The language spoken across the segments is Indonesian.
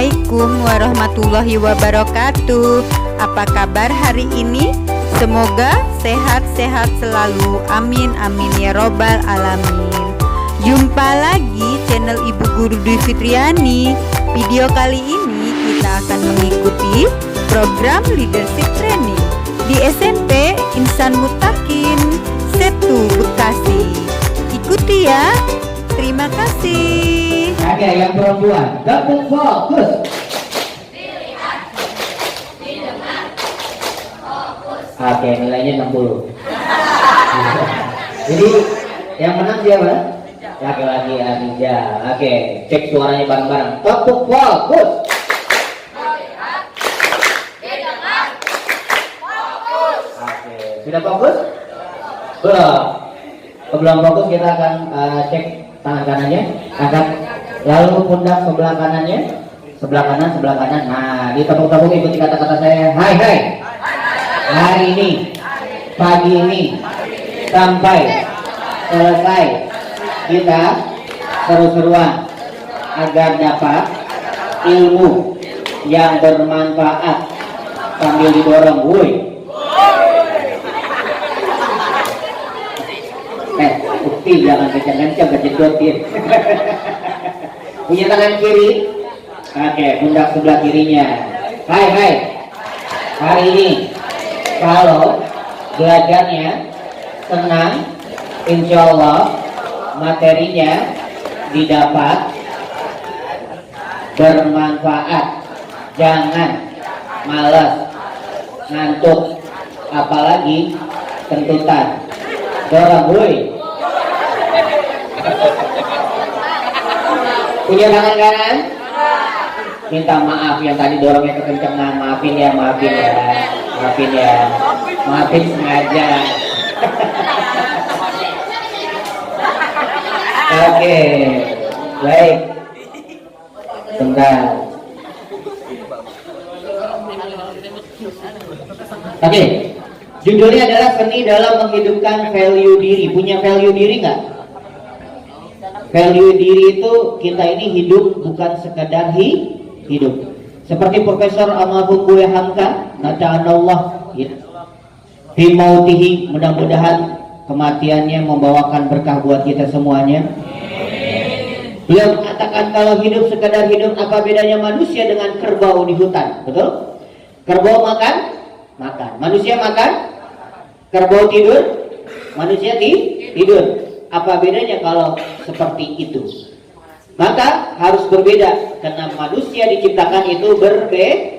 Assalamualaikum warahmatullahi wabarakatuh. Apa kabar hari ini? Semoga sehat-sehat selalu. Amin amin ya robbal alamin. Jumpa lagi channel Ibu Guru Dwi Fitriani. Video kali ini kita akan mengikuti program leadership training di SMP Insan Mutakin Setu Bekasi. Ikuti ya. Terima kasih. Oke, yang perempuan, gabung fokus. Oke, nilainya 60. Jadi yang menang siapa? Laki-laki Adija. Oke, cek suaranya bareng-bareng. Gabung fokus. Oke, sudah fokus? Belum. Sebelum fokus kita akan cek tangan kanannya, angkat, lalu pundak sebelah kanannya, sebelah kanan. Nah, ditepuk-tepuk ikuti kata-kata saya. Hai hai. Hari ini, pagi ini, sampai selesai kita seru-seruan agar dapat ilmu yang bermanfaat sambil didorong. Woi. Bukti jangan kencang-kencang kejedotin. Punya tangan kiri. Oke, pundak sebelah kirinya. Hai hai. Hari ini kalau belajarnya senang, insya Allah materinya didapat bermanfaat. Jangan malas, ngantuk, apalagi kentutan. Dorong, woi. Punya tangan kanan? Minta maaf yang tadi dorongnya kekencangan. Maafin ya. Maafin sengaja. Oke, baik. Bentar. Oke, judulnya adalah seni dalam menghidupkan value diri. Punya value diri nggak? Value diri itu kita ini hidup bukan sekadar hidup. Seperti Profesor Almarhum Buya Hamka, Allah bimautihi, mudah-mudahan kematiannya membawakan berkah buat kita semuanya. Beliau mengatakan kalau hidup sekadar hidup, apa bedanya manusia dengan kerbau di hutan? Betul? Kerbau makan. Manusia makan. Kerbau tidur. Manusia tidur. Apa bedanya kalau seperti itu? Maka harus berbeda, karena manusia diciptakan itu berbeda.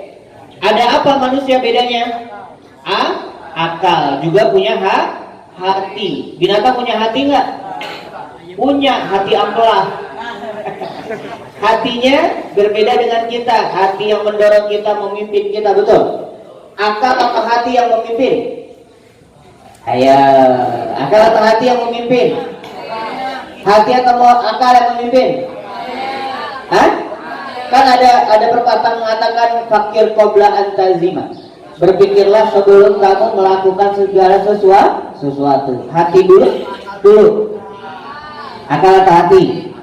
Ada apa manusia bedanya? Akal, juga punya hati. Binatang punya hati nggak? Punya hati ampela. Hatinya berbeda dengan kita. Hati yang mendorong kita, memimpin kita, betul? Akal atau hati yang memimpin? Ayo, akal atau hati yang memimpin? Hati atau akal yang memimpin? Hah? Kan ada pepatah mengatakan fakir qabla antazima. Berpikirlah sebelum kamu melakukan segala sesuatu. Hati dulu. Akal atau hati?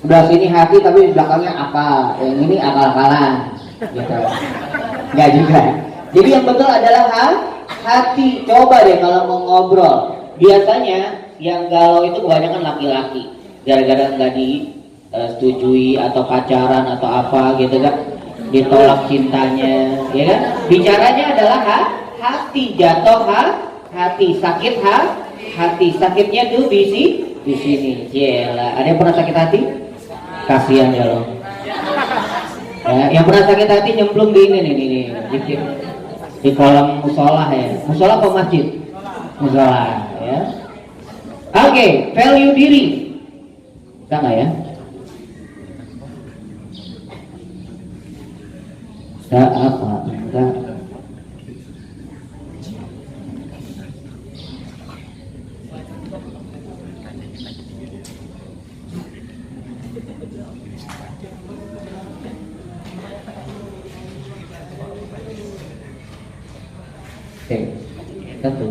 Sebelah sini hati tapi di belakangnya akal. Yang ini akal-akalan. Gitu. Enggak juga. Jadi yang betul adalah hati. Coba deh kalau mau ngobrol. Biasanya yang galau itu kebanyakan laki-laki, gara-gara nggak disetujui atau pacaran atau apa gitu kan, ditolak cintanya, ya kan? Bicaranya adalah hati, jatuh hati, sakit hati, sakitnya tuh di sini. Jela, ada yang pernah sakit hati? Kasihan ya lo. Ya, yang pernah sakit hati nyemplung di ini nih, di kolam musola ya. Musola apa masjid? Musola ya. Oke, value diri. Sama ya. Enggak. Oke, satu.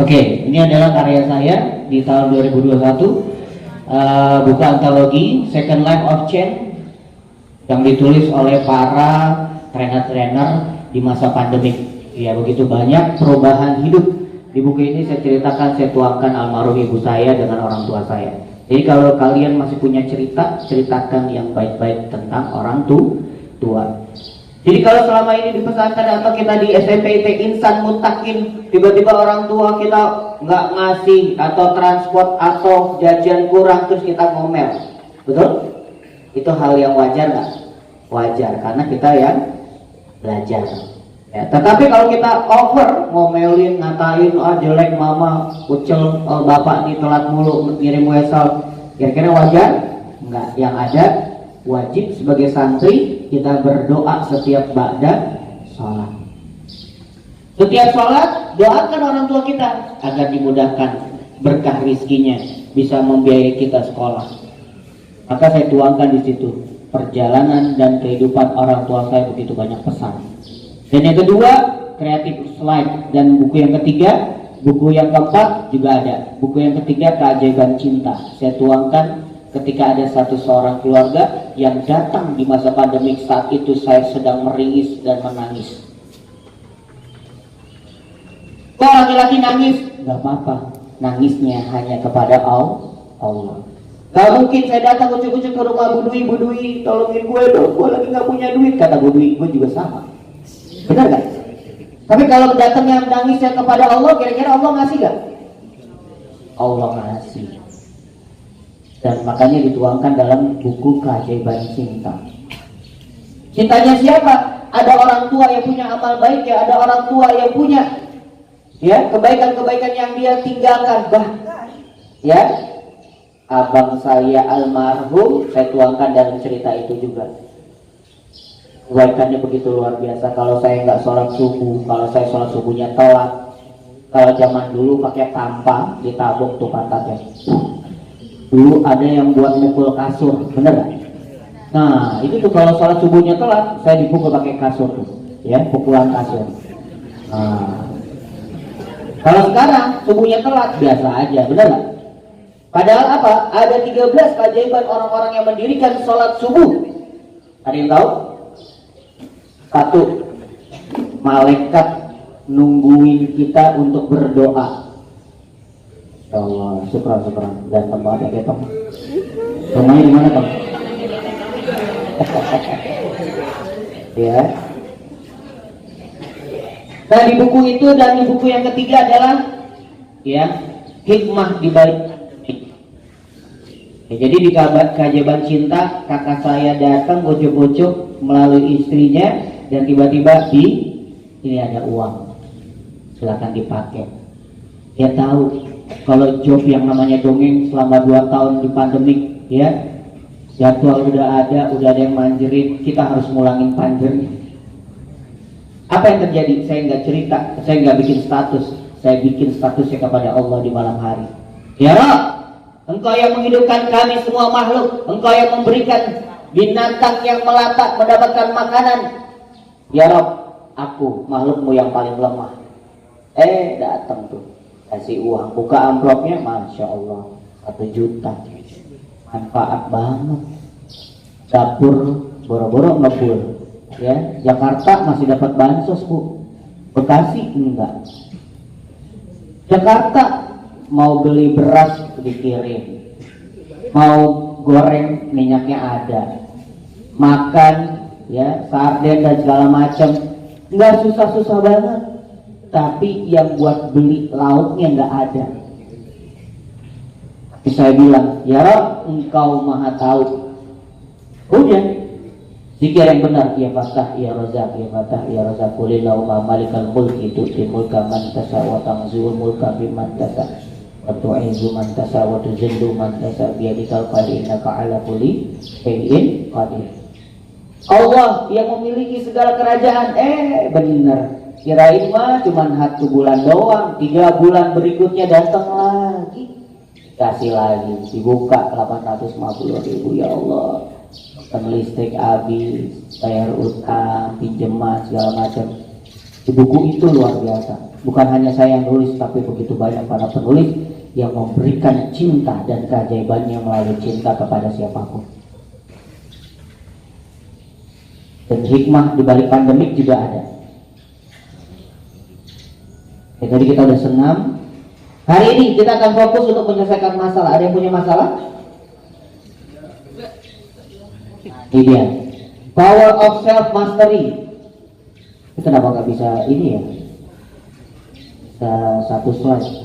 Oke, ini adalah karya saya di tahun 2021, buku antologi Second Life of Change yang ditulis oleh para trainer-trainer di masa pandemik. Ya, begitu banyak perubahan hidup. Di buku ini saya ceritakan, saya tuangkan almarhum ibu saya dengan orang tua saya. Jadi kalau kalian masih punya cerita, ceritakan yang baik-baik tentang orang tua. Jadi kalau selama ini di pesantren atau kita di SMP Insan Mutakin, tiba-tiba orang tua kita nggak ngasih atau transport atau jajan kurang terus kita ngomel, betul? Itu hal yang wajar nggak? Wajar, karena kita yang belajar. Ya, tetapi kalau kita over ngomelin, ngatain, jelek mama, kucel, bapak nih telat mulu ngirim wesel, kira-kira wajar? Enggak. Yang ada wajib sebagai santri kita berdoa setiap ba'da sholat. Setiap sholat doakan orang tua kita agar dimudahkan berkah rizkinya, bisa membiayai kita sekolah. Maka saya tuangkan di situ perjalanan dan kehidupan orang tua saya, begitu banyak pesan. Dan yang kedua, creative slide. Dan buku yang ketiga, buku yang keempat juga ada. Buku yang ketiga, Keajaiban Cinta. Saya tuangkan ketika ada seorang keluarga yang datang di masa pandemik. Saat itu saya sedang meringis dan menangis. Kok laki-laki nangis? Gak apa-apa, nangisnya hanya kepada Allah. Gak mungkin saya datang ucuk-ucuk ke rumah Bu Dwi, tolongin gue dong, gue lagi gak punya duit. Kata Bu Dwi, gue juga sama. Benar gak? Tapi kalau datangnya menangisnya kepada Allah, kira-kira Allah ngasih gak? Allah ngasih. Dan makanya dituangkan dalam buku Keajaiban Cinta. Cintanya siapa? Ada orang tua yang punya amal baik, ya ada orang tua yang punya kebaikan-kebaikan yang dia tinggalkan. Ya, abang saya almarhum, saya tuangkan dalam cerita itu juga. Kebaikannya begitu luar biasa. Kalau saya nggak sholat subuh, kalau saya sholat subuhnya telat, kalau zaman dulu pakai tampang ditabung tuh pantatnya. Dulu ada yang buat mukul kasur, bener gak? Nah itu tuh kalau sholat subuhnya telat, saya dipukul pakai kasur tuh, ya, pukulan kasur. Nah, kalau sekarang subuhnya telat biasa aja, bener gak? Padahal apa? Ada 13 keajaiban orang-orang yang mendirikan sholat subuh. Ada yang tahu? Satu, malaikat nungguin kita untuk berdoa. Allah, syukran. Ganteng banget ya, Tom. Rumahnya di mana, Tom? Ya. Nah, di buku itu dan di buku yang ketiga adalah hikmah di balik. Jadi di Keajaiban Cinta, kakak saya datang bocok-bocok melalui istrinya. Dan tiba-tiba ini ada uang, silakan dipakai. Dia tahu kalau job yang namanya dongeng selama 2 tahun di pandemik, ya, jadwal udah ada yang manjerin, kita harus ngulangin panjernya. Apa yang terjadi? Saya nggak cerita, saya nggak bikin status, saya bikin statusnya kepada Allah di malam hari. Ya Rabb, Engkau yang menghidupkan kami semua makhluk, Engkau yang memberikan binatang yang melata mendapatkan makanan. Ya Rabb, aku makhlukmu yang paling lemah. Datang tuh, kasih uang, buka amplopnya, Masya Allah, 1 juta. Manfaat banget. Dapur boro-boro ngebul. Ya, Jakarta masih dapat bansos, Bu. Bekasi enggak. Jakarta mau beli beras dikirim, mau goreng minyaknya ada, makan sarden dan segala macam, nggak susah-susah banget. Tapi yang buat beli lauknya nggak ada. Tapi saya bilang, ya Rabb, Engkau maha tahu. Udah, zikir yang benar, ya Fatah, ya Razak, ya Fatah, ya Razak, Qulillahumma malikal mulki tu'ti mulka man tasha wa tanzi'ul mulka biman tasha wa tu'izzu man tasha wa tuzillu man tasha biyadikal qadir innaka ala kulli syai'in qadir. Allah yang memiliki segala kerajaan. Benar. Kirain mah cuman 1 bulan doang, 3 bulan berikutnya datang lagi, kasih lagi, dibuka 850.000. Ya Allah, listrik habis, bayar utang, pinjaman segala macam. Di buku itu luar biasa. Bukan hanya saya yang nulis, tapi begitu banyak para penulis yang memberikan cinta dan keajaibannya melalui cinta kepada siapapun. Dan hikmah di balik pandemik juga ada. Ya, tadi kita udah senam. Hari ini kita akan fokus untuk menyelesaikan masalah. Ada yang punya masalah? Ini dia. Power of self mastery. Itu kenapa nggak bisa ini ya? Bisa satu slide.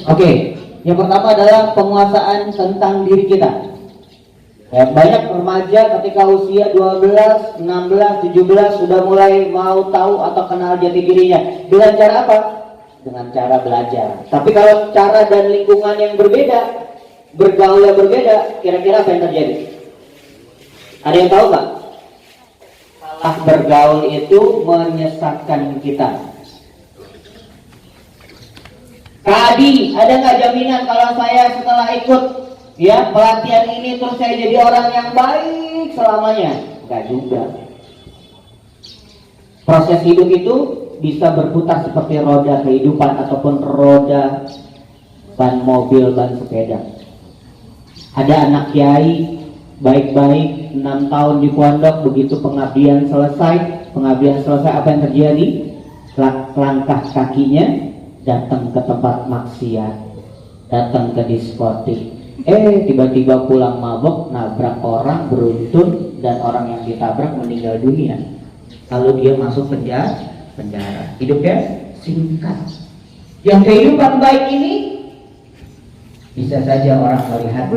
Oke, yang pertama adalah penguasaan tentang diri kita. Ya, banyak remaja ketika usia 12, 16, 17 sudah mulai mau tahu atau kenal jati dirinya. Dengan cara apa? Dengan cara belajar. Tapi kalau cara dan lingkungan yang berbeda, bergaul yang berbeda, kira-kira apa yang terjadi? Ada yang tahu nggak? Salah bergaul itu menyesatkan kita. Kak Adi, ada nggak jaminan kalau saya setelah ikut ya pelatihan ini terus saya jadi orang yang baik selamanya? Enggak juga. Proses hidup itu bisa berputar seperti roda kehidupan ataupun roda ban mobil, ban sepeda. Ada anak kiai baik-baik 6 tahun di pondok, begitu pengabdian selesai apa yang terjadi? Langkah kakinya datang ke tempat maksiat, datang ke diskotik, tiba-tiba pulang mabok, nabrak orang, beruntun, dan orang yang ditabrak meninggal dunia. Lalu dia masuk penjara. Hidupnya singkat. Yang kehidupan baik ini bisa saja orang melihat,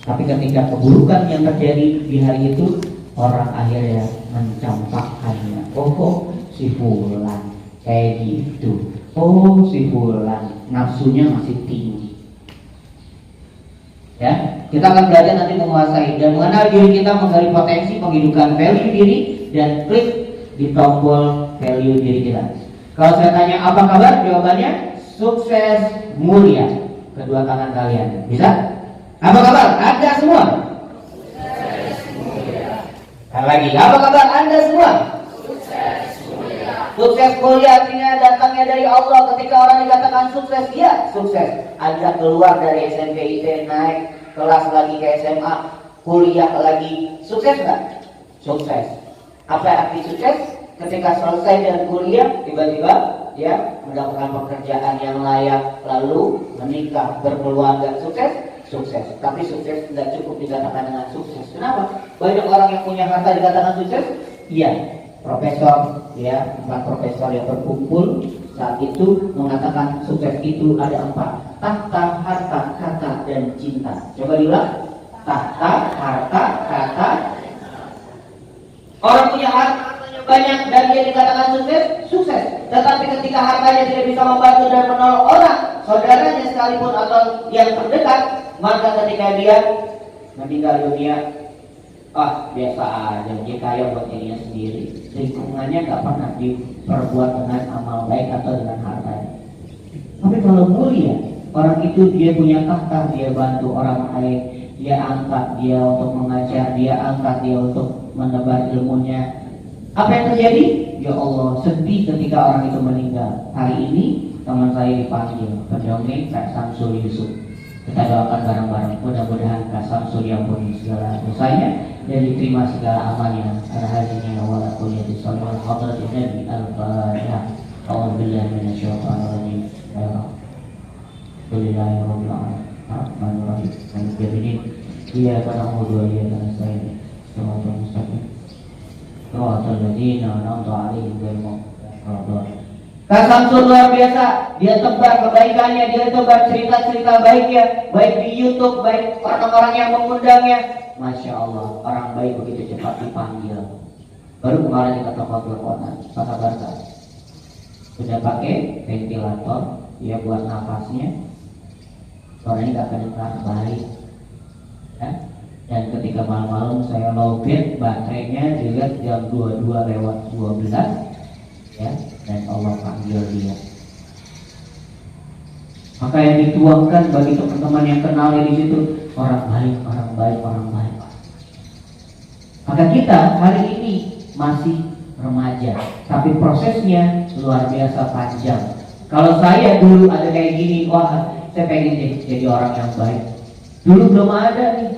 tapi ketika keburukan yang terjadi di hari itu, orang akhirnya mencampakkannya. Oh, si fulan kayak gitu. Oh, si fulan nafsunya masih tinggi. Ya, kita akan belajar nanti menguasai dan mengenal diri kita, menggali potensi, menghidupkan value diri, dan klik di tombol value diri kita. Kalau saya tanya apa kabar, jawabannya sukses mulia. Kedua tangan kalian, bisa? Apa kabar? Anda semua? Sukses mulia. Lagi, apa kabar Anda semua? Sukses mulia artinya datangnya dari Allah. Ketika orang dikatakan sukses, ya sukses. Anda keluar dari SMP IT, naik kelas lagi ke SMA, kuliah lagi, sukses nggak? Sukses. Apa arti sukses? Ketika selesai dengan kuliah, tiba-tiba dia mendapatkan pekerjaan yang layak, lalu menikah, berkeluarga, sukses? Sukses. Tapi sukses tidak cukup dikatakan dengan sukses. Kenapa? Banyak orang yang punya harta dikatakan sukses? Iya. Profesor, ya, 4 profesor yang berkumpul saat itu mengatakan sukses itu ada 4: tahta, harta, kata, dan cinta. Coba diulang. Tahta, harta, kata. Orang punya hartanya banyak dan dia dikatakan sukses, sukses. Tetapi ketika hartanya tidak bisa membantu dan menolong orang, saudaranya sekalipun atau yang terdekat, maka ketika dia meninggal dunia, biasa aja, dia kaya buat dirinya sendiri. Lingkungannya gak pernah diperbuat dengan amal baik atau dengan hartanya. Tapi kalau mulia, orang itu dia punya tahta, dia bantu orang lain, dia angkat dia untuk mengajar, dia angkat dia untuk menebar ilmunya. Apa yang terjadi? Ya Allah, sedih ketika orang itu meninggal. Hari ini teman saya dipanggil, pendongeng Kak Samsul Yusuf. Kita doakan bareng-bareng, mudah-mudahan Kak Samsul diampuni segala dosanya dan diterima segala amalnya. Al-Hajjini wa kuliyati sallallahu hadratin Nabi al-Fatihah. A'udzubillahi minasyaitonir rajim. Bismillahirrahmanirrahim. Rahmanir-Rahim. Bismillahirrahmanirrahim. Iyyaka na'budu wa iyyaka nasta'in. Shiratal mustaqim. Shiratal ladzina an'amta 'alaihim ghairil maghdubi 'alaihim. Kak Samsul luar biasa, dia tebar kebaikannya, dia tebar cerita-cerita baiknya, baik di YouTube, baik orang-orang yang mengundangnya. Masya Allah, orang baik begitu cepat dipanggil. Baru kemarin kita toko Quran, apa kabar Kak? Sudah pakai ventilator, dia buat nafasnya. suaranya nggak kedengar baik, ya. Dan ketika malam-malam saya login baterainya dilihat jam 22:12, ya, dan Allah panggil dia. Maka yang dituangkan bagi teman-teman yang kenal di situ orang baik, orang baik, orang baik. Maka kita hari ini masih remaja, tapi prosesnya luar biasa panjang. Kalau saya dulu ada kayak gini, wah saya pengen jadi orang yang baik. Dulu belum ada nih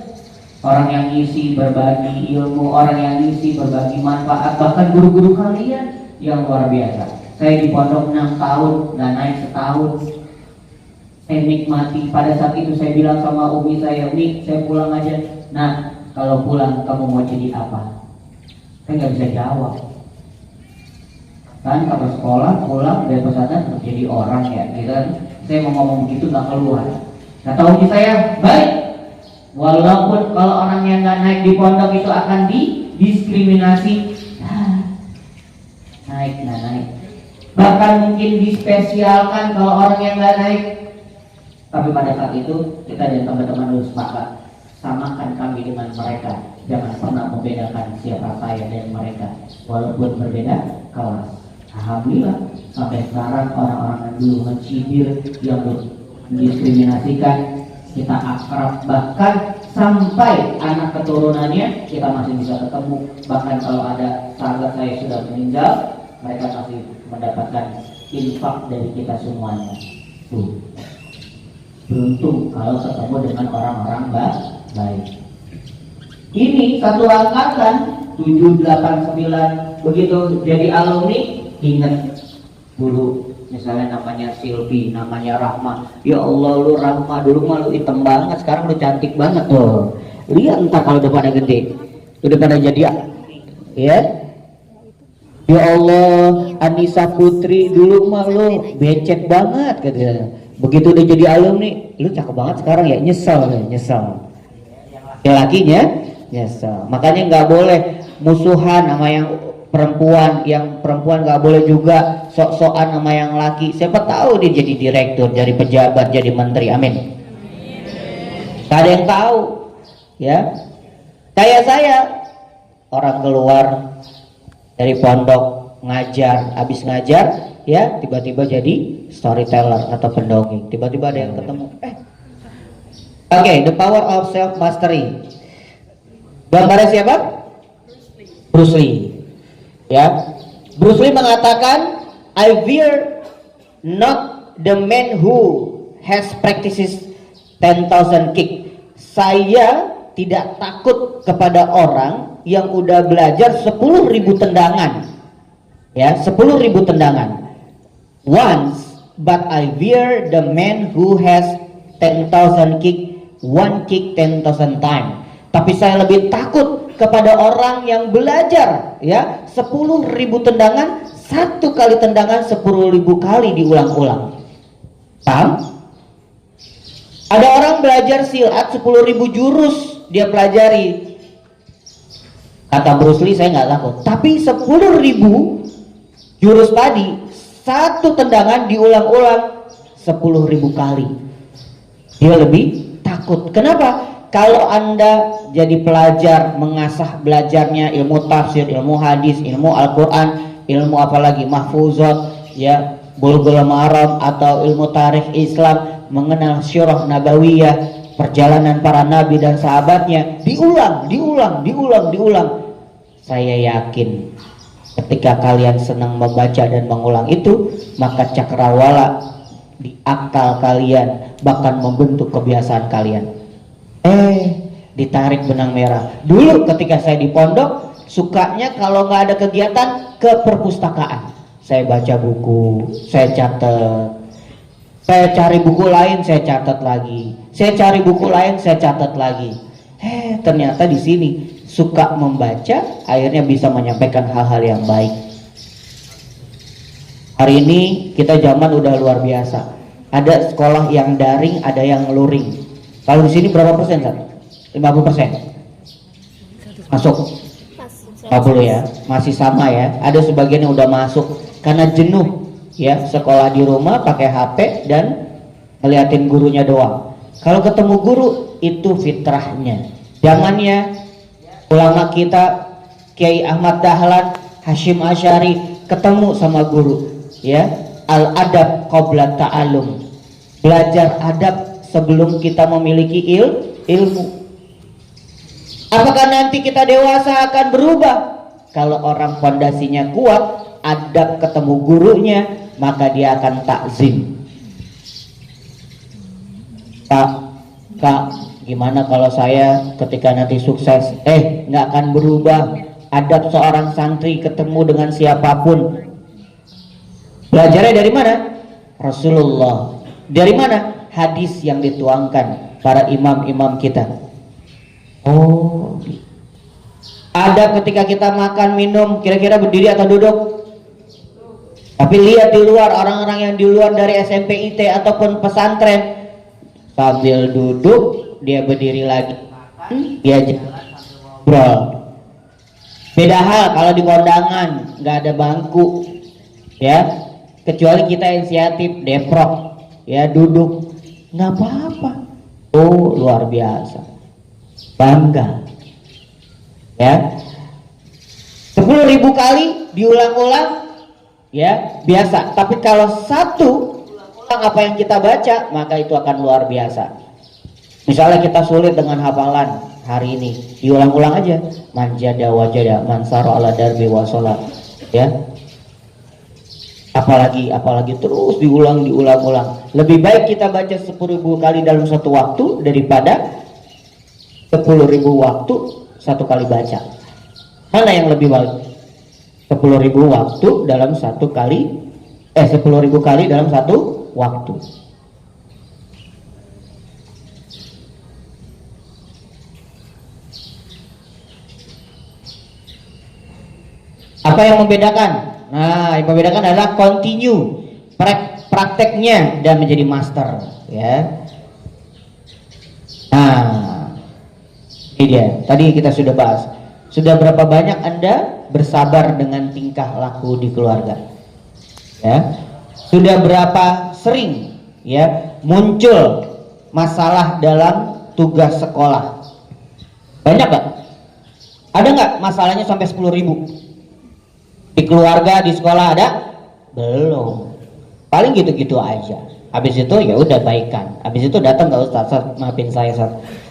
orang yang ngisi berbagi ilmu, orang yang ngisi berbagi manfaat, bahkan guru-guru kalian yang luar biasa. Saya di pondok 6 tahun, nggak naik setahun. Saya nikmati. Pada saat itu saya bilang sama umi saya, "Umi, saya pulang aja." Nah, kalau pulang kamu mau jadi apa? Saya nggak bisa jawab. Kan kalau sekolah pulang dari pesantren jadi orang ya, gitu kan? Saya mau ngomong begitu nggak keluar. Kata umi saya, "Baik. Walaupun kalau orang yang nggak naik di pondok itu akan didiskriminasi, naik nggak naik. Bahkan mungkin dispesialkan kalau orang yang nggak naik. Tapi pada saat itu kita dan teman-teman harus sepakat, samakan kami dengan mereka. Jangan pernah membedakan siapa saya dan mereka, walaupun berbeda kelas." Alhamdulillah sampai sekarang orang-orang yang dulu mencibir, yang mendiskriminasikan, kita akrab, bahkan sampai anak keturunannya kita masih bisa ketemu. Bahkan kalau ada sahabat saya sudah meninggal, mereka masih mendapatkan infak dari kita semuanya. Tuh, beruntung kalau ketemu dengan orang-orang baik. Ini satu angkatan 7, 8, 9, begitu jadi alumni. Ingat dulu misalnya namanya Silvi, namanya Rahma. Ya Allah, lu Rahma dulu mah lu hitam banget, sekarang lu cantik banget tuh. Lihat entar kalau udah pada gede, udah pada jadi ya. Ya Allah, Anissa Putri dulu mah lu becek banget katanya. Begitu udah jadi alumni, lu cakep banget sekarang ya. Nyesel. Ya lakinya nyesel. Makanya nggak boleh musuhan sama yang perempuan nggak boleh juga sok-sokan sama yang laki. Siapa tahu dia jadi direktur, jadi pejabat, jadi menteri. Amin. Gak ada yang tahu, ya. Kayak saya, orang keluar dari pondok ngajar, habis ngajar, ya tiba-tiba jadi storyteller atau pendongeng. Tiba-tiba ada yang ketemu. Oke, the power of self mastery. Gambarnya siapa? Bruce Lee. Ya, Bruce Lee mengatakan, "I fear not the man who has practices 10,000 kick." Saya tidak takut kepada orang yang udah belajar 10.000 tendangan. Ya, 10.000 tendangan. Once, but I fear the man who has 10,000 kick, one kick 10,000 times. Tapi saya lebih takut kepada orang yang belajar ya 10.000 tendangan, satu kali tendangan 10.000 kali diulang-ulang. Paham? Ada orang belajar silat 10.000 jurus dia pelajari. Kata Bruce Lee, saya nggak takut. Tapi 10.000 jurus tadi, satu tendangan diulang-ulang 10.000 kali, dia lebih takut. Kenapa? Kalau Anda jadi pelajar, mengasah belajarnya ilmu tafsir, ilmu hadis, ilmu Al-Quran, ilmu apalagi mahfuzat, ya, Bulughul Maram, atau ilmu tarikh Islam, mengenal sirah nabawiyah, perjalanan para nabi dan sahabatnya, diulang. Saya yakin ketika kalian senang membaca dan mengulang itu, maka cakrawala di akal kalian bahkan membentuk kebiasaan kalian. Ditarik benang merah. Dulu ketika saya di pondok, sukanya kalau nggak ada kegiatan ke perpustakaan. Saya baca buku, saya catat. Saya cari buku lain, saya catat lagi. Saya cari buku lain, saya catat lagi. Ternyata di sini suka membaca, akhirnya bisa menyampaikan hal-hal yang baik. Hari ini kita zaman udah luar biasa. Ada sekolah yang daring, ada yang luring. Kalau di sini berapa persen, Sat? 50%? Masuk? 50 ya? Masih sama ya? Ada sebagian yang udah masuk karena jenuh ya, sekolah di rumah pakai HP dan ngeliatin gurunya doang. Kalau ketemu guru itu fitrahnya. Zamannya ulama kita Kiai Ahmad Dahlan, Hashim Asy'ari ketemu sama guru, ya. Al-adab qabla ta'allum. Belajar adab sebelum kita memiliki ilmu. Apakah nanti kita dewasa akan berubah? Kalau orang fondasinya kuat, adab ketemu gurunya, maka dia akan takzim. Kak, gimana kalau saya ketika nanti sukses? Nggak akan berubah. Adab seorang santri ketemu dengan siapapun. Belajarnya dari mana? Rasulullah. Dari mana? Hadis yang dituangkan para imam-imam kita. Oh, ada ketika kita makan minum, kira-kira berdiri atau duduk? Tapi lihat di luar, orang-orang yang di luar dari SMP IT ataupun pesantren, sambil duduk dia berdiri lagi, dia jalan sambil ngobrol. Beda hal kalau di kondangan nggak ada bangku, ya, kecuali kita inisiatif deprok, ya, duduk nggak apa-apa. Oh, luar biasa, bangga, ya. 10.000 kali diulang-ulang, ya, biasa. Tapi kalau satu ulang apa yang kita baca, maka itu akan luar biasa. Misalnya kita sulit dengan hafalan hari ini, diulang-ulang aja. Manjada wajada, mansaro ala darbi wasolat, ya. Apalagi terus diulang-ulang. Lebih baik kita baca 10.000 kali dalam satu waktu daripada 10.000 waktu satu kali baca. Mana yang lebih baik? 10.000 waktu dalam satu kali 10.000 kali dalam satu waktu. Apa yang membedakan? Nah, yang membedakan adalah continue, prakteknya dan menjadi master, ya. Nah, ini dia. Tadi kita sudah bahas. Sudah berapa banyak Anda bersabar dengan tingkah laku di keluarga? Ya. Sudah berapa sering, ya, muncul masalah dalam tugas sekolah? Banyak gak? Ada nggak masalahnya sampai 10.000? Di keluarga, di sekolah ada? Belum. Paling gitu-gitu aja. Habis itu ya udah baikan. Habis itu datang ke Ustaz, maafin saya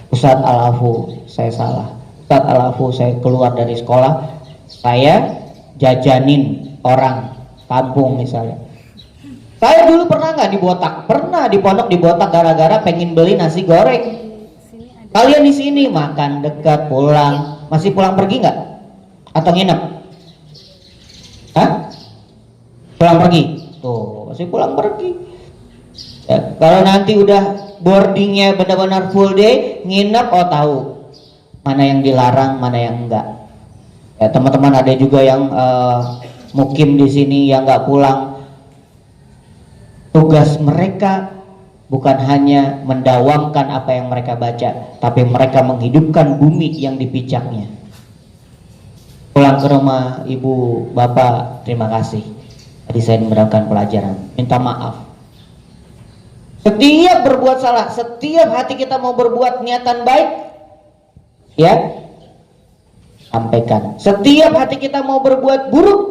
Ustaz Alafu, saya salah. Ustaz Alafu, saya keluar dari sekolah, saya jajanin orang kampung misalnya. Saya dulu pernah nggak dibotak? Pernah di pondok dibotak gara-gara pengen beli nasi goreng. Kalian di sini makan dekat, pulang, masih pulang pergi nggak? Atau nginep? Hah? Pulang pergi? Tuh, masih pulang pergi. Ya, kalau nanti udah boardingnya benar-benar full day, nginep, oh tahu mana yang dilarang, mana yang enggak. Ya, teman-teman ada juga yang mukim di sini yang nggak pulang. Tugas mereka bukan hanya mendawamkan apa yang mereka baca, tapi mereka menghidupkan bumi yang dipijaknya. Pulang ke rumah ibu, bapak, terima kasih. Tadi saya mendapatkan pelajaran. Minta maaf. Setiap berbuat salah, setiap hati kita mau berbuat niatan baik, ya, sampaikan. Setiap hati kita mau berbuat buruk,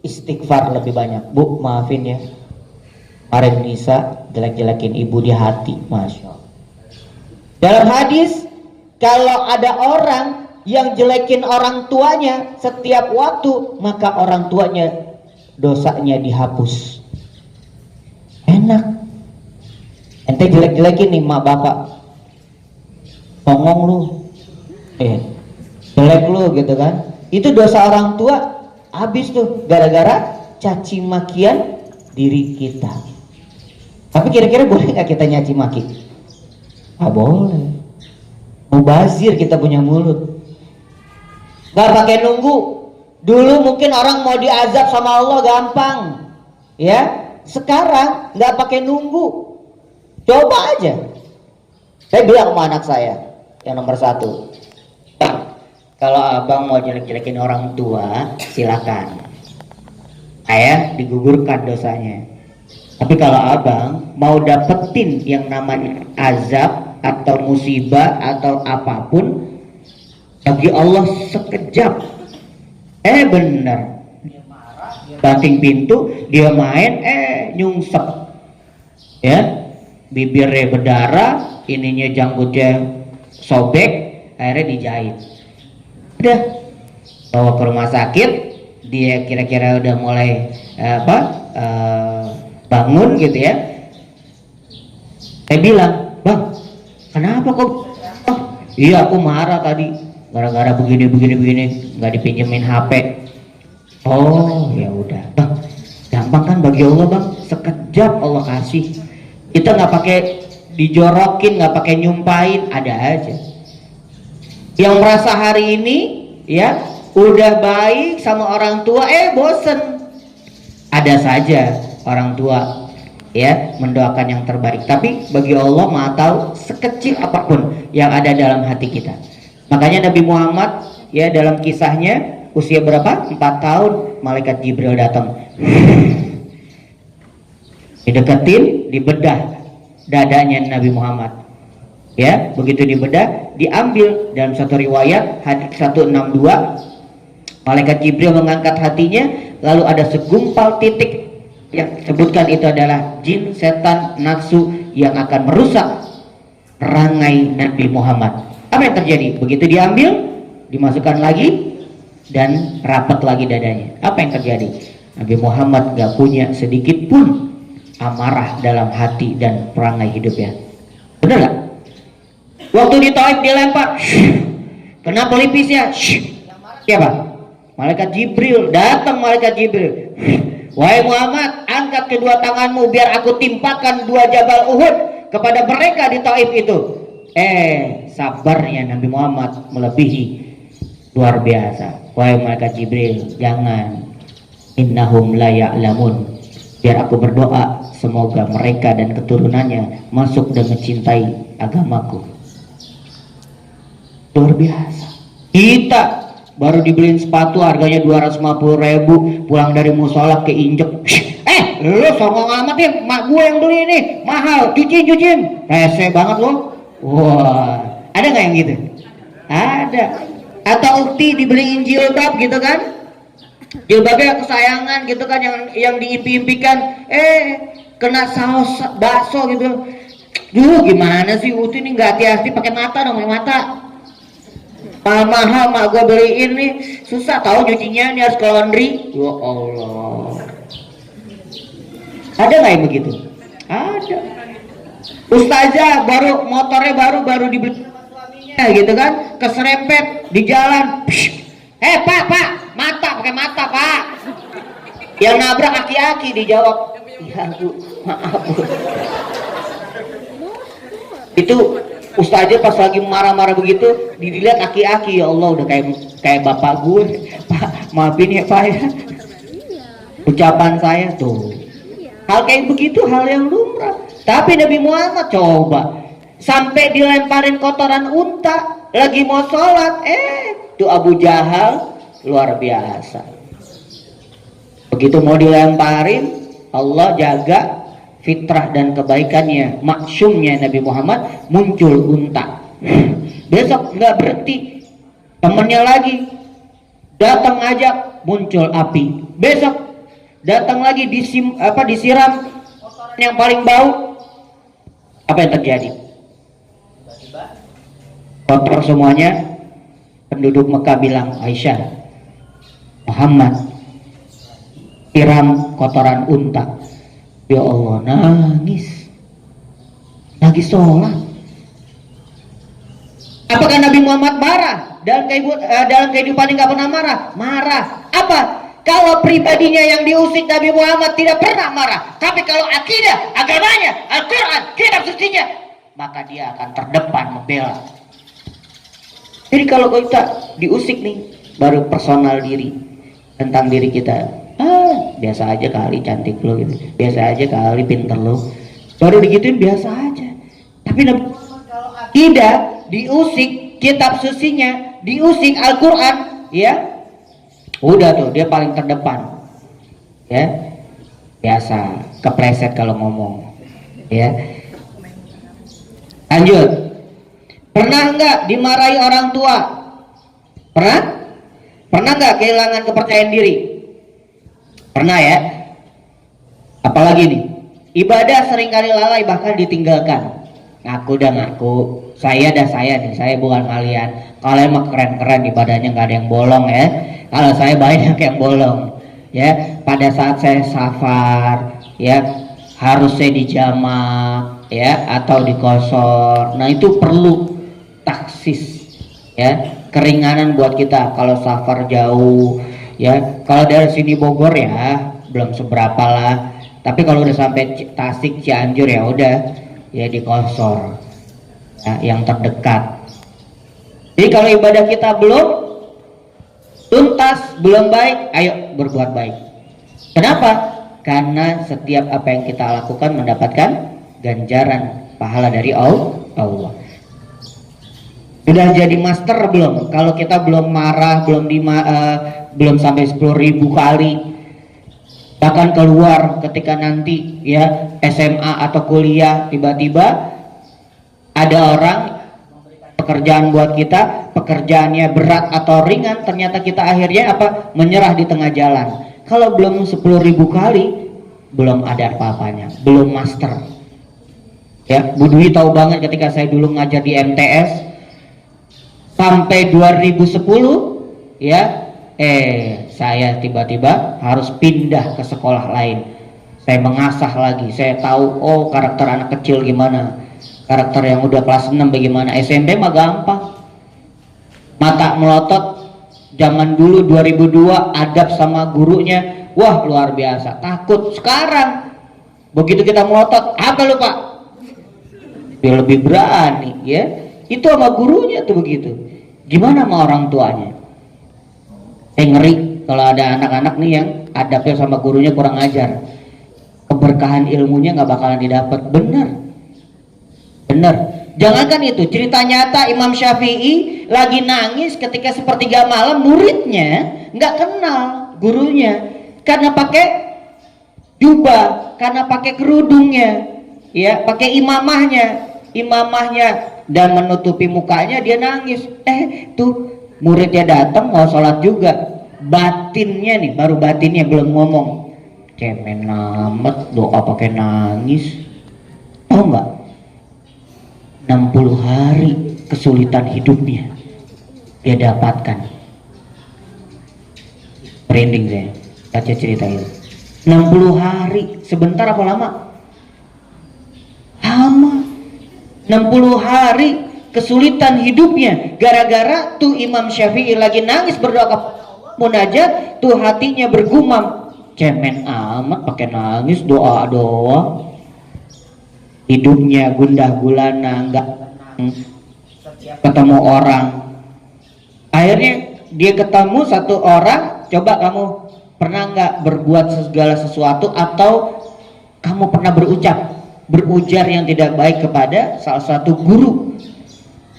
istighfar lebih banyak. Bu, maafin ya, kemarin Nisa jelek-jelekin ibu di hati, Masya Allah. Dalam hadis, kalau ada orang yang jelekin orang tuanya setiap waktu, maka orang tuanya dosanya dihapus. Enak. Ente jelek-jelekin nih mak bapak, ngomong lu, jelek lu gitu kan. Itu dosa orang tua habis tuh gara-gara caci makian diri kita. Tapi kira-kira boleh nggak kita nyaci maki? Ah, boleh. Mubazir kita punya mulut. Gak pakai nunggu. Dulu mungkin orang mau diazab sama Allah gampang, ya. Sekarang nggak pakai nunggu. Coba aja. Saya bilang sama anak saya yang nomor 1, kalau abang mau jelek-jelekin orang tua, silakan. Ayah digugurkan dosanya. Tapi kalau abang mau dapetin yang namanya azab atau musibah atau apapun bagi Allah sekejap. Bener, banting pintu, dia main, nyungsep, ya, bibirnya berdarah, ininya janggutnya sobek, akhirnya dijahit. Udah bawa ke rumah sakit, dia kira-kira udah mulai bangun gitu ya. Saya bilang, bang, kenapa kok? Oh, iya aku marah tadi, gara-gara begini, nggak dipinjemin HP. Oh ya udah, bang, gampang kan bagi Allah bang, sekejap Allah kasih. Kita nggak pakai dijorokin, nggak pakai nyumpain, ada aja. Yang merasa hari ini ya udah baik sama orang tua, bosen. Ada saja orang tua ya mendoakan yang terbaik, tapi bagi Allah Maha tahu sekecil apapun yang ada dalam hati kita. Makanya Nabi Muhammad ya dalam kisahnya usia berapa? 4 tahun malaikat Jibril datang, dideketin, dibedah dadanya Nabi Muhammad. Ya, begitu dibedah, diambil. Dalam satu riwayat hadis 162, malaikat Jibril mengangkat hatinya, lalu ada segumpal titik yang disebutkan itu adalah jin, setan, nafsu yang akan merusak perangai Nabi Muhammad. Apa yang terjadi? Begitu diambil, dimasukkan lagi dan rapat lagi dadanya. Apa yang terjadi? Nabi Muhammad gak punya sedikit pun amarah dalam hati dan perangai hidupnya. Benar gak? Waktu di Taif dilempar, kena pelipis ya. Siapa? Malaikat Jibril. Datang malaikat Jibril. Wahai Muhammad, angkat kedua tanganmu biar aku timpakan 2 jabal Uhud kepada mereka di Taif itu. Sabarnya Nabi Muhammad melebihi luar biasa. Wahai malaikat Jibril, jangan. Innahum la ya'lamun. Biar aku berdoa semoga mereka dan keturunannya masuk dan mencintai agamaku. Luar biasa. Kita baru dibeliin sepatu harganya 250.000, pulang dari musola keinjek. Lu songong amat ya, mak gue yang beli ini mahal, cuciin. Rese banget lo. Wah, ada nggak yang gitu? Ada. Atau ukti dibeliin jilbab gitu kan? Jilbabnya kesayangan gitu kan, yang diimpi-impikan, kena saus bakso gitu. Gimana sih ukti ini nggak hati-hati, pakai mata dong, pakai mata. Mahal mak gue beliin nih, susah tahu nyucinya, ini harus ke laundry. Ya Allah. Ada nggak yang begitu? Ada. Ustazah motornya baru dibeli suaminya gitu kan, keserempet di jalan. Pak, mata, pakai mata pak. Yang nabrak aki-aki, dijawab, ya bu, maaf bu. Itu ustazah pas lagi marah-marah begitu, dilihat aki-aki, ya Allah udah kayak bapak gue. Pak, maafin ya pak ya. Ucapan saya tuh. Hal kayak begitu hal yang lumrah. Tapi Nabi Muhammad coba sampai dilemparin kotoran unta, lagi mau sholat, tuh Abu Jahal luar biasa. Begitu mau dilemparin, Allah jaga fitrah dan kebaikannya, maksumnya Nabi Muhammad, muncul unta. Besok nggak berhenti, temennya lagi datang ajak, muncul api. Besok datang lagi disiram kotoran yang paling bau. Apa yang terjadi? Kotor semuanya. Penduduk Mekah bilang, Aisyah, Muhammad siram kotoran unta. Ya Allah, nangis lagi sholat. Apakah Nabi Muhammad marah? Dalam kehidupan nggak pernah marah. Apa? Kalau pribadinya yang diusik, Nabi Muhammad tidak pernah marah. Tapi kalau akidah, agamanya, Al-Quran, kitab sucinya, maka dia akan terdepan membela. Jadi kalau kita diusik nih, baru personal diri, tentang diri kita, biasa aja kali cantik lo gitu, biasa aja kali pinter lo, baru digituin biasa aja. Tapi Nabi Muhammad kalau akidah diusik, kitab sucinya diusik, Al-Quran, ya udah tuh dia paling terdepan, ya biasa kepleset kalau ngomong, ya. Lanjut. Pernah nggak dimarahi orang tua? Pernah? Pernah nggak kehilangan kepercayaan diri? Pernah ya? Apalagi nih? Ibadah seringkali lalai bahkan ditinggalkan. Ngaku dah ngaku. Saya nih, saya bukan kalian. Kalau emang keren-keren ibadahnya nggak ada yang bolong ya. Kalau saya banyak yang bolong. Ya, pada saat saya safar, ya harus saya dijamak, ya atau dikosor. Nah itu perlu taksis, ya keringanan buat kita kalau safar jauh. Ya kalau dari sini Bogor ya belum seberapa lah. Tapi kalau udah sampai Tasik, Cianjur ya udah, ya dikosor, ya, yang terdekat. Jadi kalau ibadah kita belum tuntas, belum baik, ayo berbuat baik. Kenapa? Karena setiap apa yang kita lakukan mendapatkan ganjaran pahala dari Allah. Sudah jadi master belum? Kalau kita belum marah, belum sampai 10.000 kali, bahkan keluar ketika nanti ya SMA atau kuliah tiba-tiba ada orang pekerjaan buat kita, pekerjaannya berat atau ringan, ternyata kita akhirnya apa? Menyerah di tengah jalan. Kalau belum 10.000 kali, belum ada apa-apanya, belum master. Ya, Bu Dwi tahu banget ketika saya dulu ngajar di MTS sampai 2010, ya, saya tiba-tiba harus pindah ke sekolah lain. Saya mengasah lagi, saya tahu oh karakter anak kecil gimana. Karakter yang udah kelas 6 bagaimana. SMP mah gampang. Mata melotot zaman dulu 2002 adab sama gurunya, wah luar biasa. Takut. Sekarang begitu kita melotot, apa lu Pak? Dia lebih berani ya. Itu sama gurunya tuh begitu. Gimana sama orang tuanya? Ngeri kalau ada anak-anak nih yang adabnya sama gurunya kurang ajar. Keberkahan ilmunya nggak bakalan didapat. Bener. Jangankan itu, cerita nyata Imam Syafi'i lagi nangis ketika sepertiga malam muridnya nggak kenal gurunya karena pakai jubah, karena pakai kerudungnya, ya pakai imamahnya dan menutupi mukanya, dia nangis. Tuh muridnya datang mau sholat juga, batinnya nih, baru batinnya belum ngomong, cemen amat doa pakai nangis. Tahu nggak? 60 hari kesulitan hidupnya dia dapatkan. Merinding saya baca cerita itu. 60 hari, sebentar apa lama? Lama. 60 hari kesulitan hidupnya gara-gara tuh Imam Syafi'i lagi nangis berdoa kepada Allah, munajat, tuh hatinya bergumam, cemen amat pakai nangis doa. Hidupnya gundah gulana, nggak ketemu orang. Akhirnya dia ketemu satu orang. Coba kamu pernah nggak berbuat segala sesuatu atau kamu pernah berujar yang tidak baik kepada salah satu guru?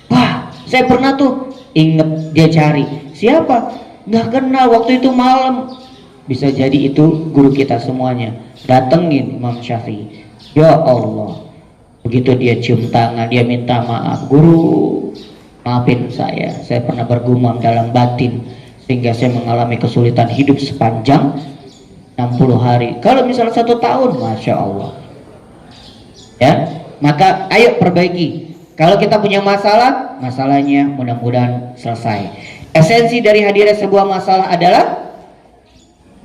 Wah, saya pernah tuh. Ingat, dia cari siapa, nggak kenal, waktu itu malam. Bisa jadi itu guru kita semuanya. Datengin Imam Syafi'i, ya Allah. Begitu dia cium tangan, dia minta maaf, guru maafin saya pernah bergumam dalam batin sehingga saya mengalami kesulitan hidup sepanjang 60 hari. Kalau misalnya 1 tahun, Masya Allah ya, maka ayo perbaiki. Kalau kita punya masalah, masalahnya mudah-mudahan selesai. Esensi dari hadirnya sebuah masalah adalah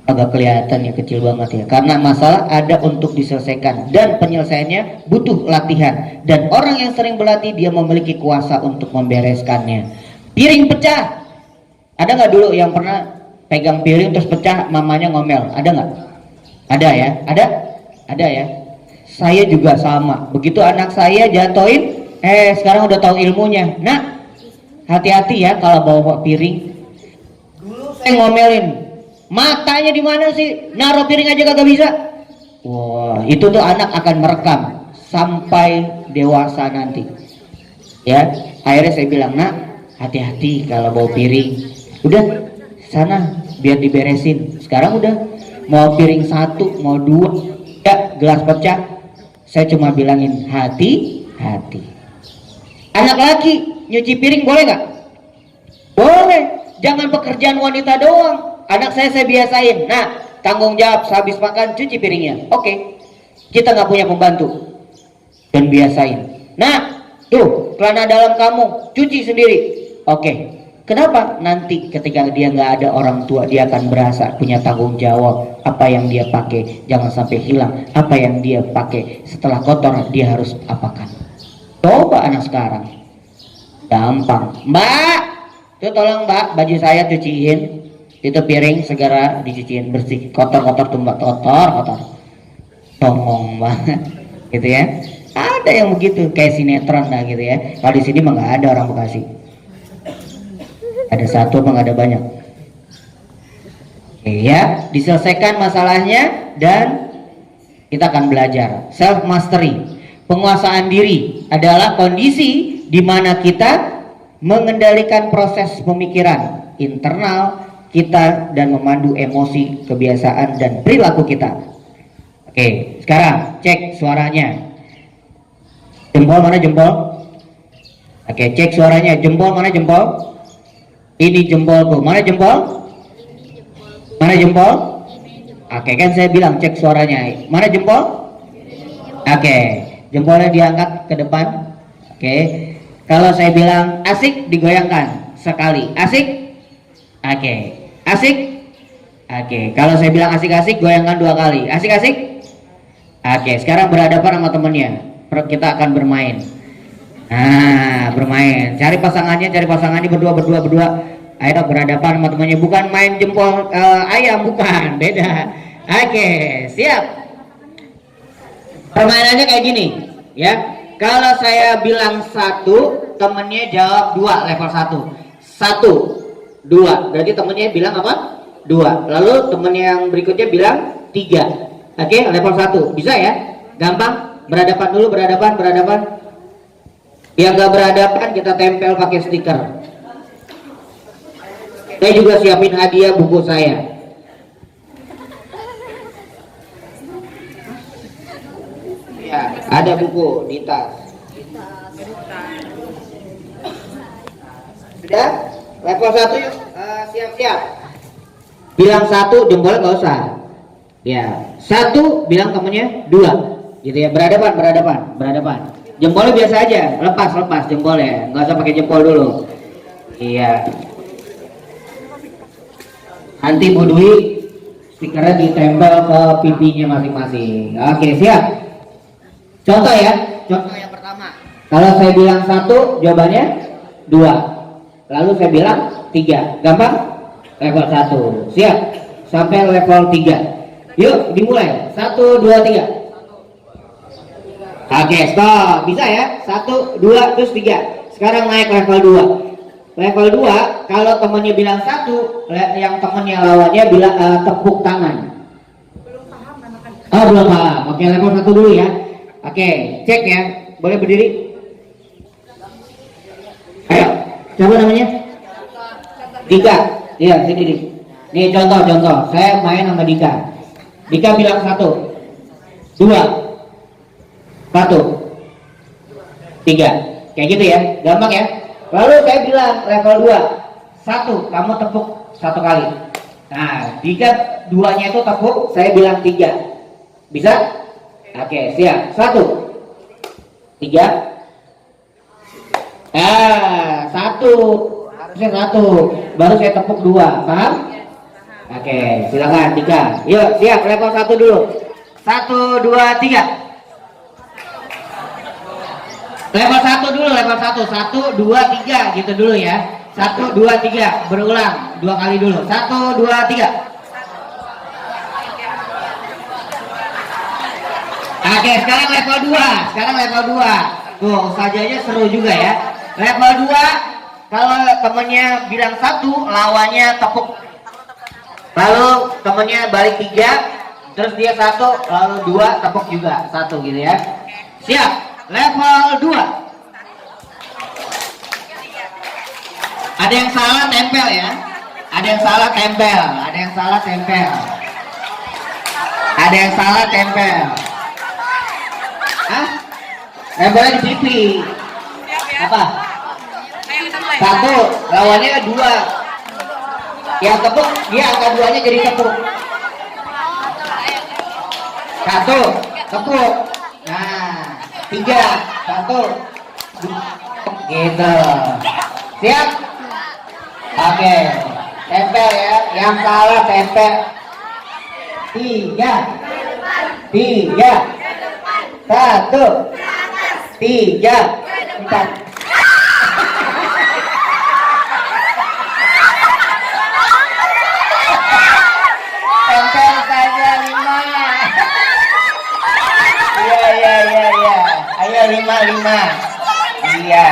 agak kelihatan ya kecil banget ya, karena masalah ada untuk diselesaikan dan penyelesaiannya butuh latihan, dan orang yang sering berlatih dia memiliki kuasa untuk membereskannya. Piring pecah, ada nggak dulu yang pernah pegang piring terus pecah, mamanya ngomel? Ada nggak? Ada ya? Ada ya. Saya juga sama, begitu anak saya jatuhin, sekarang udah tahu ilmunya. Nah, hati-hati ya kalau bawa piring. Dulu saya ngomelin, matanya di mana sih? Naruh piring aja kagak bisa. Wah, itu tuh anak akan merekam sampai dewasa nanti. Ya, akhirnya saya bilang, nak, hati-hati kalau bawa piring. Udah, sana biar diberesin. Sekarang udah, mau piring 1, mau 2, ya gelas pecah. Saya cuma bilangin hati-hati. Anak laki nyuci piring boleh nggak? Boleh. Jangan pekerjaan wanita doang. Anak saya biasain. Nah, tanggung jawab sehabis makan cuci piringnya. Oke. Kita nggak punya pembantu. Dan biasain. Nah, tuh celana dalam kamu cuci sendiri. Oke. Kenapa? Nanti ketika dia nggak ada orang tua, dia akan berasa punya tanggung jawab. Apa yang dia pakai jangan sampai hilang. Apa yang dia pakai setelah kotor dia harus apakan. Coba anak sekarang gampang. Mbak, tuh tolong mbak baju saya cuciin. Itu piring segera dicuciin bersih. Kotor-kotor tuh mbak, kotor. Songong banget gitu ya. Ada yang begitu kayak sinetron dah gitu ya. Kalau di sini mah nggak ada orang Bekasi. Ada satu apa nggak ada banyak. Oke ya, diselesaikan masalahnya dan kita akan belajar self mastery. Penguasaan diri adalah kondisi di mana kita mengendalikan proses pemikiran internal kita dan memandu emosi, kebiasaan dan perilaku kita. Oke, sekarang cek suaranya. Jempol mana jempol? Oke, cek suaranya. Jempol mana jempol? Ini jempolku. Mana jempol? Mana jempol? Oke, kan saya bilang cek suaranya. Mana jempol? Oke, jempolnya diangkat ke depan. Oke. Kalau saya bilang asik, digoyangkan sekali. Asik? Oke. Asik? Oke. Kalau saya bilang asik-asik, goyangkan 2 kali. Asik-asik? Oke, sekarang berhadapan sama temennya. Kita akan bermain. Nah, bermain. Cari pasangannya berdua. Ayo berhadapan sama temannya. Bukan main jempol ayam, bukan. Beda. Oke, siap. Permainannya kayak gini, ya. Kalau saya bilang 1, temennya jawab 2, level 1. 1, 2. Berarti temennya bilang apa? 2. Lalu temen yang berikutnya bilang 3. Oke, level 1. Bisa ya? Gampang. Berhadapan dulu, berhadapan. Yang gak berhadapan kita tempel pakai stiker. Saya juga siapin hadiah buku saya. Ya, ada buku di tas. Sudah? Level 1 yuk. Siap-siap. Bilang 1, jempolnya gak usah. Ya, 1 bilang temennya 2. Gitu ya, berhadapan. Jempolnya biasa aja, lepas jempolnya, nggak usah pakai jempol dulu. Iya. Nanti Bu Dwi stikernya ditempel ke pipinya masing-masing. Oke, siap. Contoh ya, contoh yang pertama. Kalau saya bilang 1, jawabannya 2. Lalu saya bilang 3, gampang? Level 1, siap. Sampai level 3. Yuk, dimulai. 1, 2, 3. Oke, stop. Bisa ya? 1, 2, terus 3. Sekarang naik level 2. Level 2, kalau temennya bilang 1, yang temennya lawannya bilang tepuk tangan. Belum paham, oh, belum paham. Oke, level 1 dulu ya. Oke, cek ya. Boleh berdiri? Ayo, siapa namanya? Dika. Iya, sini Dik. Nih contoh. Saya main sama Dika. Dika bilang 1, 2, 1, 3. Kayak gitu ya, gampang ya. Lalu saya bilang level 2, 1, kamu tepuk 1 kali. Nah, jika 2-nya itu tepuk, saya bilang 3. Bisa? Oke, siap. 1, 3. 1. Harusnya 1. Baru saya tepuk 2. Paham? Oke, silakan Dika. Yuk, siap. Level 1 dulu. 1, 2, 3. Level 1 dulu, level 1. 1, 2, 3 gitu dulu ya. 1, 2, 3. Berulang 2 kali dulu. 1, 2, 3. Oke, sekarang level 2. Tuh, sajanya seru juga ya. Level 2, kalau temennya bilang 1, lawannya tepuk. Lalu temennya balik 3, terus dia 1, lalu 2 tepuk juga 1 gitu ya. Siap. Level 2. Ada yang salah tempel ya. Ada yang salah tempel. Hah? Tempelnya di pipi. Apa? Satu, lawannya dua. Yang tepuk dia angka duanya jadi tepuk. Satu, tepuk. Nah, tiga, satu, gitu. Siap? Oke, tempel ya. Yang salah tempel. Tiga, tiga, satu, tiga, empat. Tempel saja 5. Iya. Ayo 5. Iya.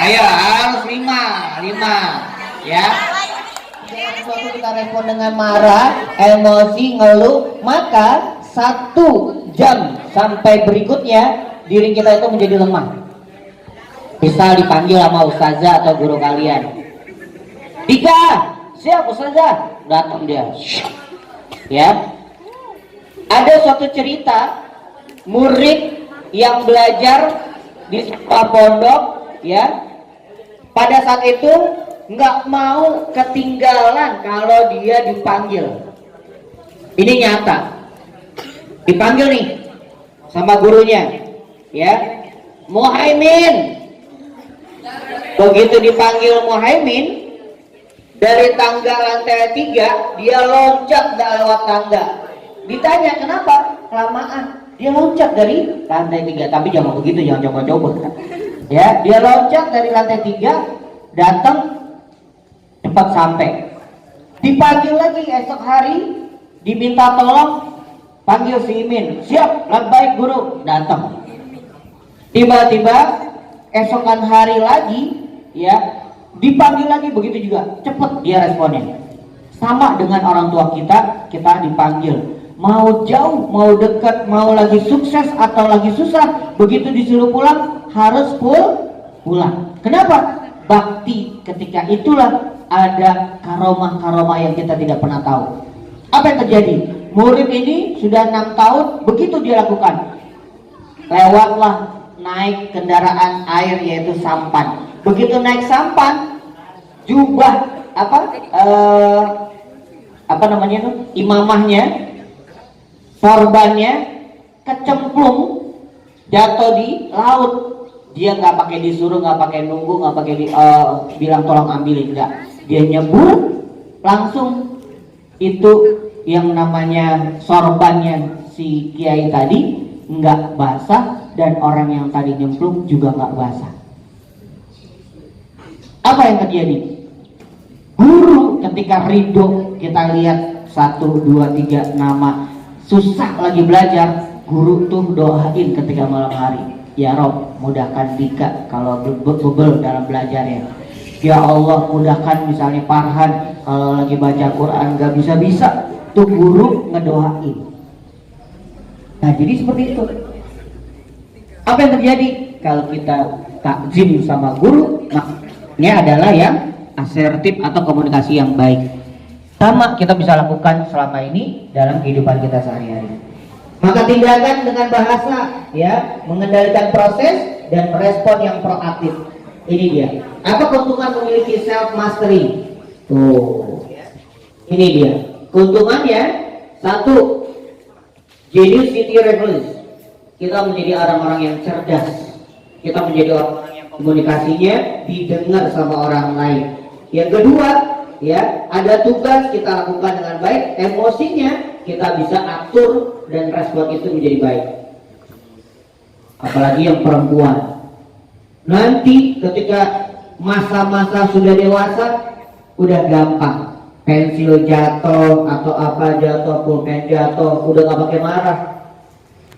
Ayo harus 5 ya. Sesuatu kita respon dengan marah, emosi, ngeluh, maka 1 jam sampai berikutnya diri kita itu menjadi lemah. Bisa dipanggil sama ustazah atau guru kalian. Dika, siap ustazah, datang dia. Ya. Ada suatu cerita murid yang belajar di sebuah pondok, ya. Pada saat itu nggak mau ketinggalan kalau dia dipanggil. Ini nyata. Dipanggil nih sama gurunya, ya. Muhaimin. Begitu dipanggil Muhaimin, dari tangga lantai 3 dia loncat lewat tangga. Ditanya kenapa? Kelamaan. Dia loncat dari lantai 3, tapi jangan begitu, jangan coba-coba. Ya, dia loncat dari lantai 3, datang cepat sampai. Dipanggil lagi esok hari, diminta tolong, panggil si Imin. Siap, labbaik guru, datang. Tiba-tiba esokan hari lagi, ya, dipanggil lagi, begitu juga cepet dia responnya. Sama dengan orang tua kita dipanggil, mau jauh, mau dekat, mau lagi sukses atau lagi susah, begitu disuruh pulang harus pulang. Kenapa? Bakti ketika itulah ada karomah-karomah yang kita tidak pernah tahu. Apa yang terjadi? Murid ini sudah 6 tahun, begitu dia lakukan, lewatlah naik kendaraan air yaitu sampan. Begitu naik sampan, jubah apa namanya itu, imamahnya, sorbannya kecemplung, jatuh di laut. Dia nggak pakai disuruh, nggak pakai nunggu, nggak pakai bilang tolong ambilin, enggak. Dia nyebur langsung. Itu yang namanya sorbannya si kiai tadi nggak basah, dan orang yang tadi nyemplung juga nggak basah. Apa yang terjadi? Guru ketika ridho, kita lihat 1, 2, 3 nama, susah lagi belajar, guru tuh doain ketika malam hari, ya Rob, mudahkan Dika kalau bebel dalam belajarnya. Ya Allah, mudahkan misalnya Farhan kalau lagi baca Quran gak bisa-bisa, tuh guru ngedoain. Nah, jadi seperti itu. Apa yang terjadi kalau kita takzim sama guru? Makanya adalah yang asertif atau komunikasi yang baik. Sama kita bisa lakukan selama ini dalam kehidupan kita sehari-hari. Maka tindakan dengan bahasa, ya, mengendalikan proses dan merespon yang proaktif. Ini dia. Apa keuntungan memiliki self mastery? Tuh, ini dia. Keuntungannya 1, genius city revolution. Kita menjadi orang-orang yang cerdas. Kita menjadi orang-orang yang komunikasinya didengar sama orang lain. Yang kedua, ya, ada tugas kita lakukan dengan baik, emosinya kita bisa atur dan respon itu menjadi baik. Apalagi yang perempuan. Nanti ketika masa-masa sudah dewasa, udah gampang. Pensil jatuh atau apa jatuh, pulpen jatuh, udah gak pakai marah.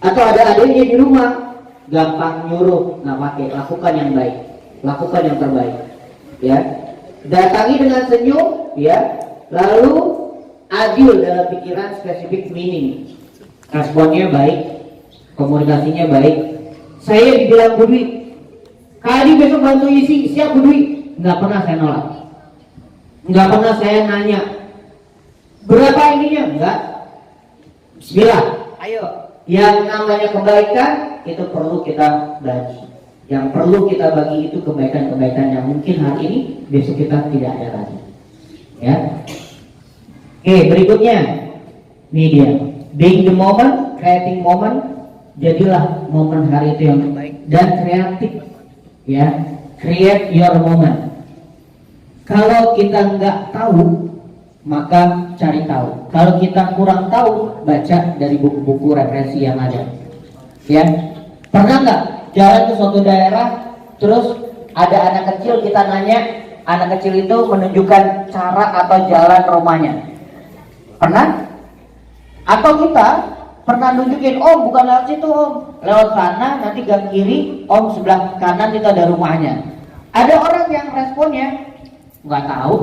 Atau ada adiknya di rumah, gampang nyuruh, nggak pakai, lakukan yang baik, lakukan yang terbaik, ya. Datangi dengan senyum, ya. Lalu adil dalam pikiran, spesifik meaning. Responnya baik, komunikasinya baik. Saya dibilang Bu Dwi, kali besok bantu isi, siap Bu Dwi. Nggak pernah saya nolak. Nggak pernah saya nanya berapa ininya, enggak. Bismillah, ayo. Yang namanya kebaikan itu perlu kita bagi. Yang perlu kita bagi itu kebaikan-kebaikan yang mungkin hari ini, besok kita tidak ada lagi. Ya. Oke, berikutnya. Ini dia. Being the moment, creating moment. Jadilah momen hari itu yang terbaik dan kreatif. Ya, create your moment. Kalau kita nggak tahu, maka cari tahu. Kalau kita kurang tahu, baca dari buku-buku referensi yang ada. Ya, pernah nggak jalan ke suatu daerah, terus ada anak kecil, kita nanya, anak kecil itu menunjukkan cara atau jalan rumahnya. Pernah? Atau kita pernah nunjukin, om bukan lewat situ om, lewat sana, nanti gang kiri, om sebelah kanan itu ada rumahnya. Ada orang yang responnya nggak tahu.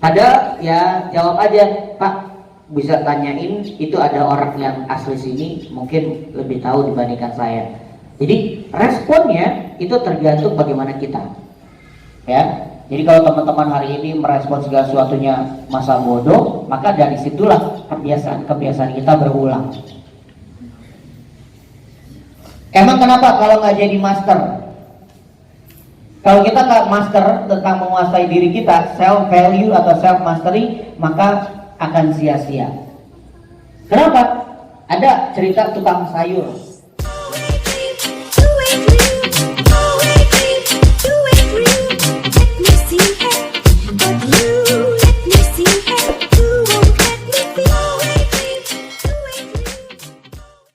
Ada ya jawab aja, Pak bisa tanyain, itu ada orang yang asli sini mungkin lebih tahu dibandingkan saya. Jadi responnya itu tergantung bagaimana kita. Ya. Jadi kalau teman-teman hari ini merespon segala sesuatunya masa bodoh, maka dari situlah kebiasaan kita berulang. Emang kenapa kalau nggak jadi master? Kalau kita nggak master tentang menguasai diri kita, self value atau self mastery, maka akan sia-sia. Kenapa? Ada cerita tukang sayur.